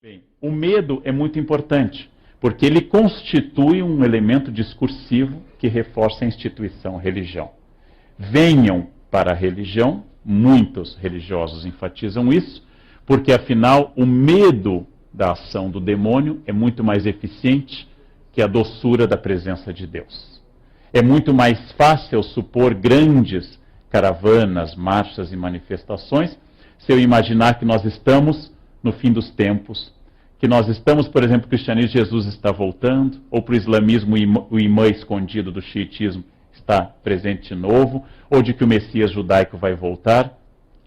Bem, o medo é muito importante, porque ele constitui um elemento discursivo que reforça a instituição religião. Venham para a religião, muitos religiosos enfatizam isso, porque afinal o medo da ação do demônio é muito mais eficiente que a doçura da presença de Deus. É muito mais fácil supor grandes caravanas, marchas e manifestações se eu imaginar que nós estamos no fim dos tempos, que nós estamos, por exemplo, o cristianismo, Jesus está voltando, ou para o islamismo, o imã escondido do xiitismo está presente de novo, ou de que o Messias judaico vai voltar,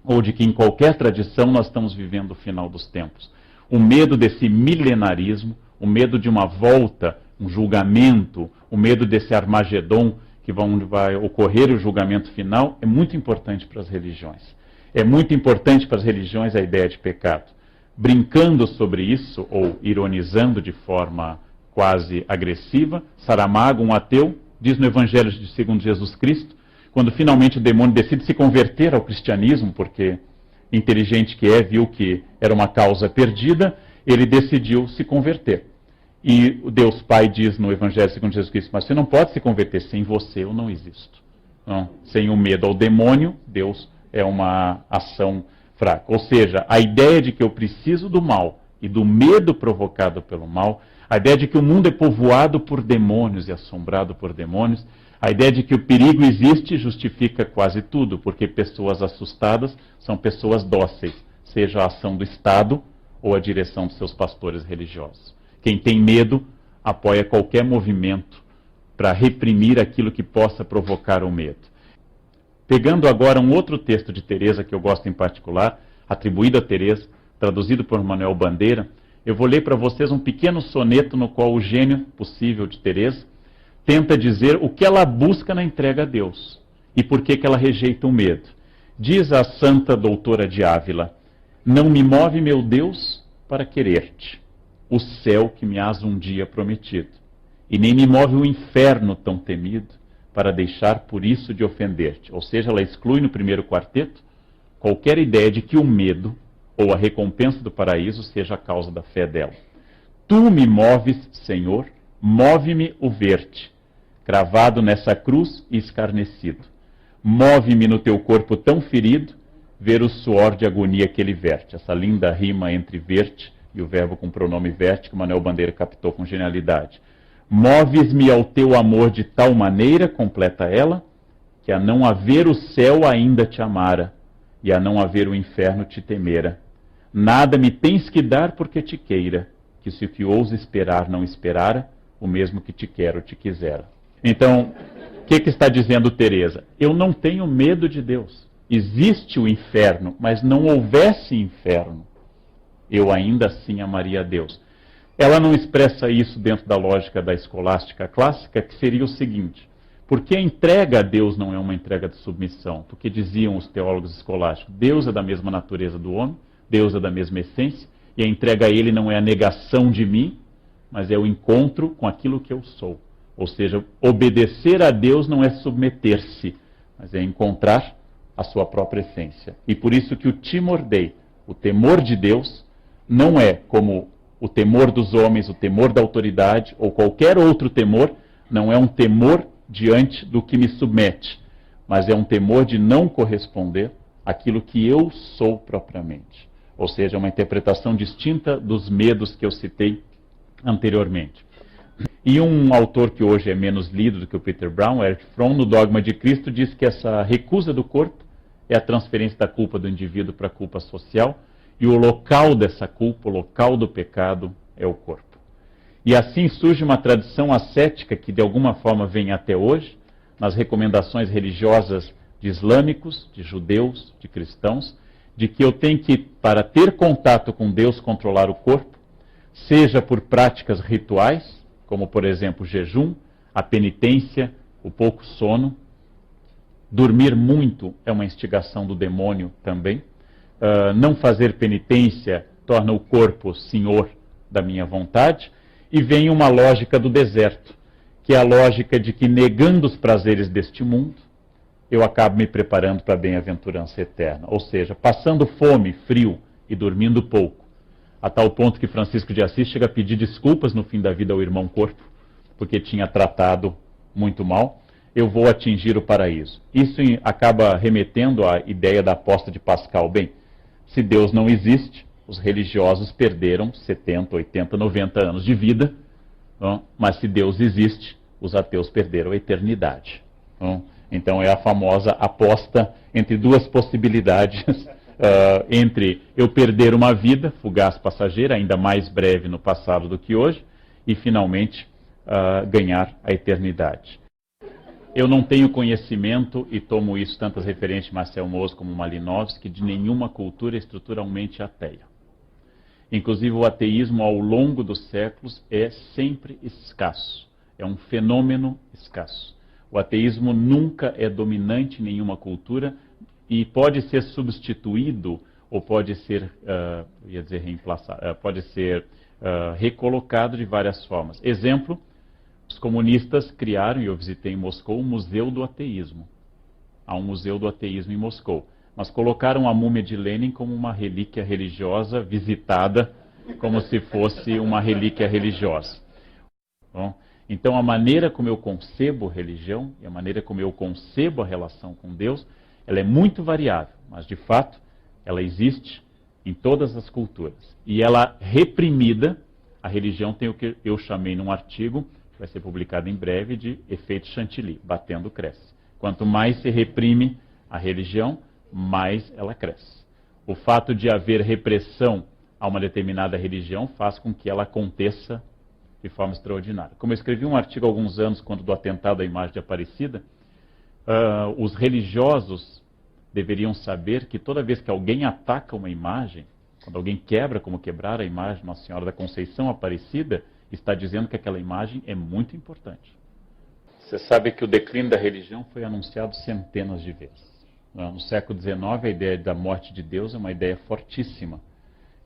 ou de que em qualquer tradição nós estamos vivendo o final dos tempos. O medo desse milenarismo, o medo de uma volta, um julgamento, o medo desse Armagedon, que vai ocorrer o julgamento final, é muito importante para as religiões. É muito importante para as religiões a ideia de pecado. Brincando sobre isso, ou ironizando de forma quase agressiva, Saramago, um ateu, diz no Evangelho segundo Jesus Cristo, quando finalmente o demônio decide se converter ao cristianismo, porque inteligente que é, viu que era uma causa perdida, ele decidiu se converter. E o Deus Pai diz no Evangelho segundo Jesus Cristo, mas você não pode se converter, sem você eu não existo. Não, sem o medo ao demônio, Deus é uma ação fraca. Ou seja, a ideia de que eu preciso do mal e do medo provocado pelo mal, a ideia de que o mundo é povoado por demônios e assombrado por demônios, a ideia de que o perigo existe justifica quase tudo, porque pessoas assustadas são pessoas dóceis, seja a ação do Estado ou a direção dos seus pastores religiosos. Quem tem medo apoia qualquer movimento para reprimir aquilo que possa provocar o medo. Pegando agora um outro texto de Teresa que eu gosto em particular, atribuído a Teresa, traduzido por Manuel Bandeira, eu vou ler para vocês um pequeno soneto no qual o gênio possível de Teresa tenta dizer o que ela busca na entrega a Deus e por que ela rejeita o medo. Diz a santa doutora de Ávila: não me move, meu Deus, para querer-te, o céu que me has um dia prometido, e nem me move o inferno tão temido, para deixar por isso de ofender-te. Ou seja, ela exclui no primeiro quarteto qualquer ideia de que o medo ou a recompensa do paraíso seja a causa da fé dela. Tu me moves, Senhor, move-me o ver-te, cravado nessa cruz e escarnecido. Move-me no teu corpo tão ferido, ver o suor de agonia que ele verte. Essa linda rima entre verte e o verbo com pronome verte que Manuel Bandeira captou com genialidade. Moves-me ao teu amor de tal maneira, completa ela, que a não haver o céu ainda te amara, e a não haver o inferno te temera. Nada me tens que dar porque te queira, que se o que ouso esperar não esperara, o mesmo que te quero te quisera. Então, o que está dizendo Teresa? Eu não tenho medo de Deus. Existe o inferno, mas não houvesse inferno, eu ainda assim amaria a Deus. Ela não expressa isso dentro da lógica da escolástica clássica, que seria o seguinte: porque a entrega a Deus não é uma entrega de submissão? Porque diziam os teólogos escolásticos, Deus é da mesma natureza do homem, Deus é da mesma essência, e a entrega a Ele não é a negação de mim, mas é o encontro com aquilo que eu sou. Ou seja, obedecer a Deus não é submeter-se, mas é encontrar a sua própria essência. E por isso que o timor dei, o temor de Deus, não é como o temor dos homens, o temor da autoridade ou qualquer outro temor, não é um temor diante do que me submete, mas é um temor de não corresponder àquilo que eu sou propriamente. Ou seja, uma interpretação distinta dos medos que eu citei anteriormente. E um autor que hoje é menos lido do que o Peter Brown, Erich Fromm, no Dogma de Cristo, diz que essa recusa do corpo é a transferência da culpa do indivíduo para a culpa social, e o local dessa culpa, o local do pecado, é o corpo. E assim surge uma tradição ascética que de alguma forma vem até hoje, nas recomendações religiosas de islâmicos, de judeus, de cristãos, de que eu tenho que, para ter contato com Deus, controlar o corpo, seja por práticas rituais, como por exemplo o jejum, a penitência, o pouco sono. Dormir muito é uma instigação do demônio também. Não fazer penitência torna o corpo senhor da minha vontade, e vem uma lógica do deserto, que é a lógica de que, negando os prazeres deste mundo, eu acabo me preparando para a bem-aventurança eterna. Ou seja, passando fome, frio e dormindo pouco, a tal ponto que Francisco de Assis chega a pedir desculpas no fim da vida ao irmão corpo, porque tinha tratado muito mal. Eu vou atingir o paraíso. Isso acaba remetendo à ideia da aposta de Pascal. Bem, se Deus não existe, os religiosos perderam 70, 80, 90 anos de vida, não? Mas se Deus existe, os ateus perderam a eternidade. Não? Então é a famosa aposta entre duas possibilidades, entre eu perder uma vida fugaz passageira, ainda mais breve no passado do que hoje, e finalmente ganhar a eternidade. Eu não tenho conhecimento, e tomo isso tantas referências de Marcel Mauss como Malinowski, de nenhuma cultura estruturalmente ateia. Inclusive o ateísmo ao longo dos séculos é sempre escasso, é um fenômeno escasso. O ateísmo nunca é dominante em nenhuma cultura e pode ser substituído ou pode ser, pode ser recolocado de várias formas. Exemplo, os comunistas criaram, e eu visitei em Moscou, o Museu do Ateísmo. Há um Museu do Ateísmo em Moscou. Mas colocaram a múmia de Lenin como uma relíquia religiosa visitada, como se fosse uma relíquia religiosa. Bom, então a maneira como eu concebo religião e a maneira como eu concebo a relação com Deus, ela é muito variável, mas de fato ela existe em todas as culturas. E ela reprimida, a religião tem o que eu chamei num artigo, que vai ser publicado em breve, de efeito chantilly, batendo cresce. Quanto mais se reprime a religião, mais ela cresce. O fato de haver repressão a uma determinada religião faz com que ela aconteça de forma extraordinária. Como eu escrevi um artigo há alguns anos, quando do atentado à imagem de Aparecida, os religiosos deveriam saber que toda vez que alguém ataca uma imagem, quando alguém quebra, como quebrar a imagem de Nossa Senhora da Conceição Aparecida, está dizendo que aquela imagem é muito importante. Você sabe que o declínio da religião foi anunciado centenas de vezes. No século XIX, a ideia da morte de Deus é uma ideia fortíssima.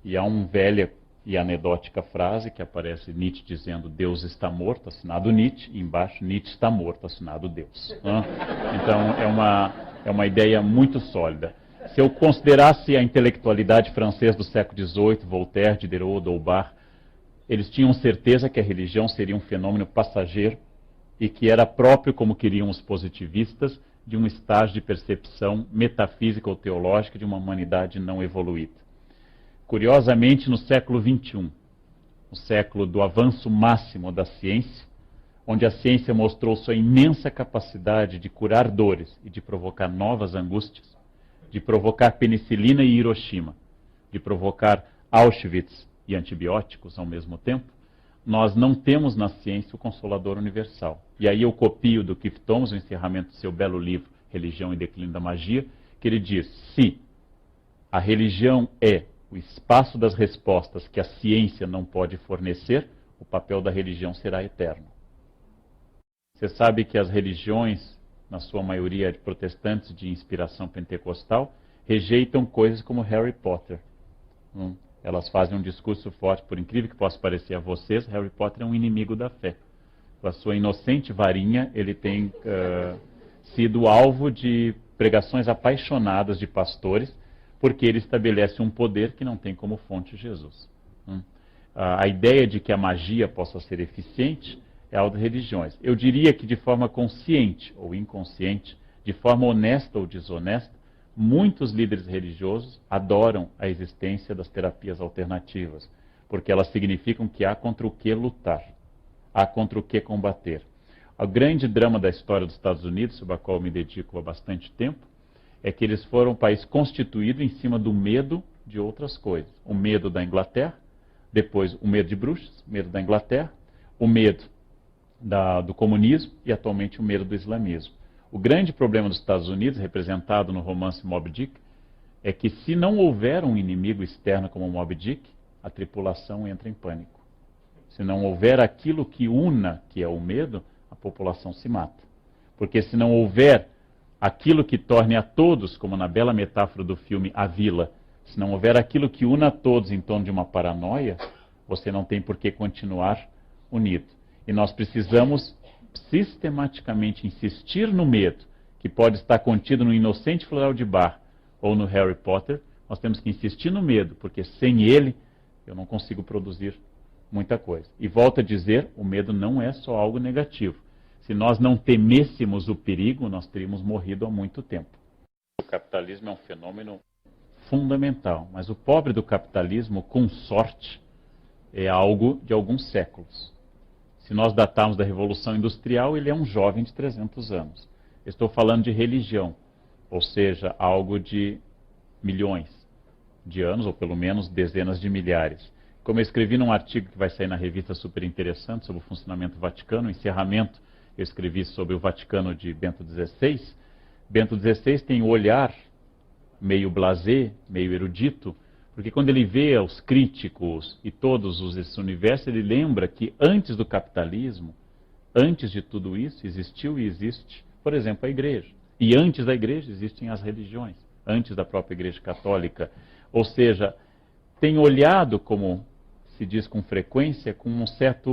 E há uma velha e anedótica frase que aparece Nietzsche dizendo Deus está morto, assinado Nietzsche, e embaixo Nietzsche está morto, assinado Deus. Então é uma ideia muito sólida. Se eu considerasse a intelectualidade francesa do século XVIII, Voltaire, Diderot, Dolbach, eles tinham certeza que a religião seria um fenômeno passageiro e que era próprio, como queriam os positivistas, de um estágio de percepção metafísica ou teológica de uma humanidade não evoluída. Curiosamente, no século XXI, o século do avanço máximo da ciência, onde a ciência mostrou sua imensa capacidade de curar dores e de provocar novas angústias, de provocar penicilina e Hiroshima, de provocar Auschwitz e antibióticos ao mesmo tempo, nós não temos na ciência o Consolador Universal. E aí eu copio do Keith Thomas, o encerramento do seu belo livro, Religião e Declínio da Magia, que ele diz, se a religião é o espaço das respostas que a ciência não pode fornecer, o papel da religião será eterno. Você sabe que as religiões, na sua maioria de protestantes de inspiração pentecostal, rejeitam coisas como Harry Potter. Elas fazem um discurso forte, por incrível que possa parecer a vocês, Harry Potter é um inimigo da fé. Com a sua inocente varinha, ele tem sido alvo de pregações apaixonadas de pastores, porque ele estabelece um poder que não tem como fonte Jesus. A ideia de que a magia possa ser eficiente é algo das religiões. Eu diria que de forma consciente ou inconsciente, de forma honesta ou desonesta, muitos líderes religiosos adoram a existência das terapias alternativas, porque elas significam que há contra o que lutar, há contra o que combater. O grande drama da história dos Estados Unidos, sobre a qual eu me dedico há bastante tempo, é que eles foram um país constituído em cima do medo de outras coisas. O medo da Inglaterra, depois o medo de bruxas, o medo da Inglaterra, o medo do comunismo e atualmente o medo do islamismo. O grande problema dos Estados Unidos, representado no romance Moby Dick, é que se não houver um inimigo externo como Moby Dick, a tripulação entra em pânico. Se não houver aquilo que una, que é o medo, a população se mata. Porque se não houver aquilo que torne a todos, como na bela metáfora do filme A Vila, se não houver aquilo que una a todos em torno de uma paranoia, você não tem por que continuar unido. E nós precisamos sistematicamente insistir no medo, que pode estar contido no Inocente Floral de Bar ou no Harry Potter. Nós temos que insistir no medo, porque sem ele eu não consigo produzir muita coisa. E volto a dizer, o medo não é só algo negativo. Se nós não temêssemos o perigo, nós teríamos morrido há muito tempo. O capitalismo é um fenômeno fundamental, mas o pobre do capitalismo, com sorte, é algo de alguns séculos. Se nós datarmos da Revolução Industrial, ele é um jovem de 300 anos. Estou falando de religião, ou seja, algo de milhões de anos, ou pelo menos dezenas de milhares. Como eu escrevi num artigo que vai sair na revista super interessante sobre o funcionamento do Vaticano, o encerramento, eu escrevi sobre o Vaticano de Bento XVI. Bento XVI tem o olhar meio blasé, meio erudito, porque quando ele vê os críticos e todos esse universo, ele lembra que antes do capitalismo, antes de tudo isso, existiu e existe, por exemplo, a igreja. E antes da igreja existem as religiões, antes da própria igreja católica. Ou seja, tem olhado, como se diz com frequência, com uma certa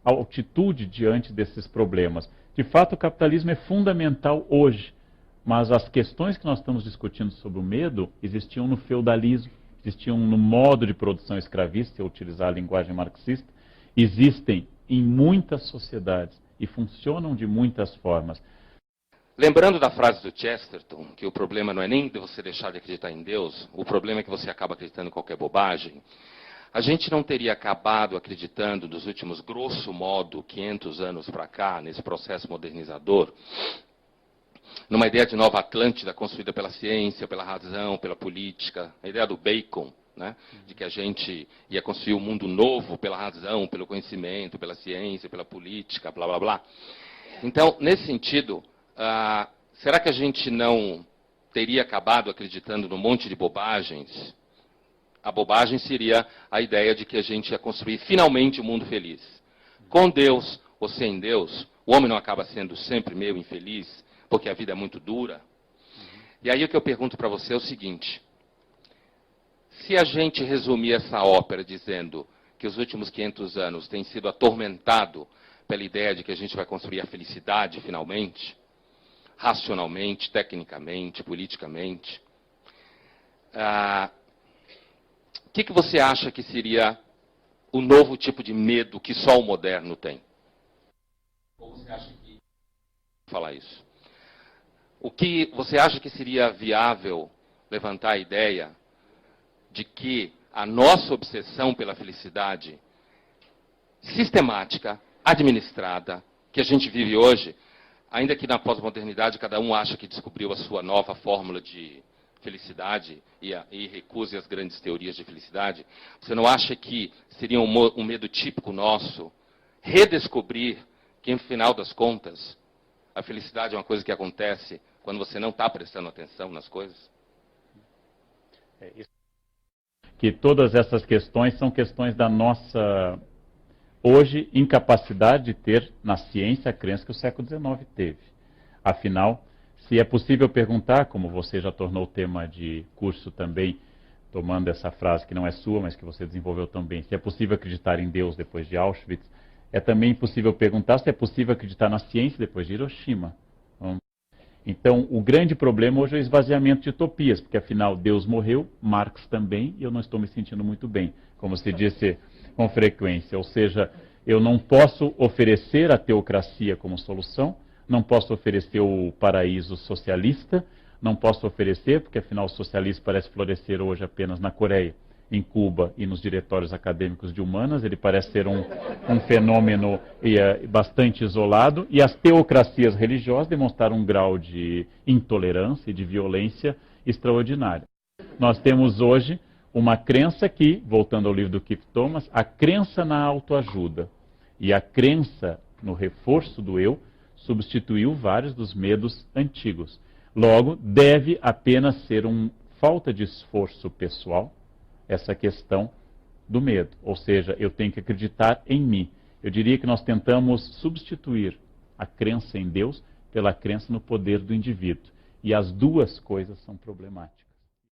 altitude diante desses problemas. De fato, o capitalismo é fundamental hoje, mas as questões que nós estamos discutindo sobre o medo existiam no feudalismo, existiam no modo de produção escravista, se eu utilizar a linguagem marxista, existem em muitas sociedades e funcionam de muitas formas. Lembrando da frase do Chesterton, que o problema não é nem de você deixar de acreditar em Deus, o problema é que você acaba acreditando em qualquer bobagem, a gente não teria acabado acreditando nos últimos, grosso modo, 500 anos para cá, nesse processo modernizador, numa ideia de nova Atlântida construída pela ciência, pela razão, pela política, a ideia do Bacon, né, de que a gente ia construir um mundo novo pela razão, pelo conhecimento, pela ciência, pela política, blá, blá, blá. Então, nesse sentido, será que a gente não teria acabado acreditando num monte de bobagens? A bobagem seria a ideia de que a gente ia construir finalmente um mundo feliz. Com Deus ou sem Deus, o homem não acaba sendo sempre meio infeliz, porque a vida é muito dura. E aí o que eu pergunto para você é o seguinte: se a gente resumir essa ópera dizendo que os últimos 500 anos têm sido atormentado pela ideia de que a gente vai construir a felicidade finalmente, racionalmente, tecnicamente, politicamente, o que você acha que seria o novo tipo de medo que só o moderno tem? Ou você acha que... falar isso. O que você acha que seria viável levantar a ideia de que a nossa obsessão pela felicidade sistemática, administrada, que a gente vive hoje, ainda que na pós-modernidade cada um acha que descobriu a sua nova fórmula de felicidade e recuse as grandes teorias de felicidade, você não acha que seria um medo típico nosso redescobrir que, no final das contas, a felicidade é uma coisa que acontece quando você não está prestando atenção nas coisas? Que todas essas questões são questões da nossa, hoje, incapacidade de ter na ciência a crença que o século XIX teve. Afinal, se é possível perguntar, como você já tornou tema de curso também, tomando essa frase que não é sua, mas que você desenvolveu também, se é possível acreditar em Deus depois de Auschwitz, é também possível perguntar se é possível acreditar na ciência depois de Hiroshima. Então, o grande problema hoje é o esvaziamento de utopias, porque afinal Deus morreu, Marx também, e eu não estou me sentindo muito bem, como se disse com frequência. Ou seja, eu não posso oferecer a teocracia como solução, não posso oferecer o paraíso socialista, não posso oferecer, porque afinal o socialismo parece florescer hoje apenas na Coreia, em Cuba e nos diretórios acadêmicos de humanas, ele parece ser um fenômeno bastante isolado, e as teocracias religiosas demonstraram um grau de intolerância e de violência extraordinário. Nós temos hoje uma crença que, voltando ao livro do Keith Thomas, a crença na autoajuda e a crença no reforço do eu substituiu vários dos medos antigos. Logo, deve apenas ser uma falta de esforço pessoal essa questão do medo. Ou seja, eu tenho que acreditar em mim. Eu diria que nós tentamos substituir a crença em Deus pela crença no poder do indivíduo. E as duas coisas são problemáticas.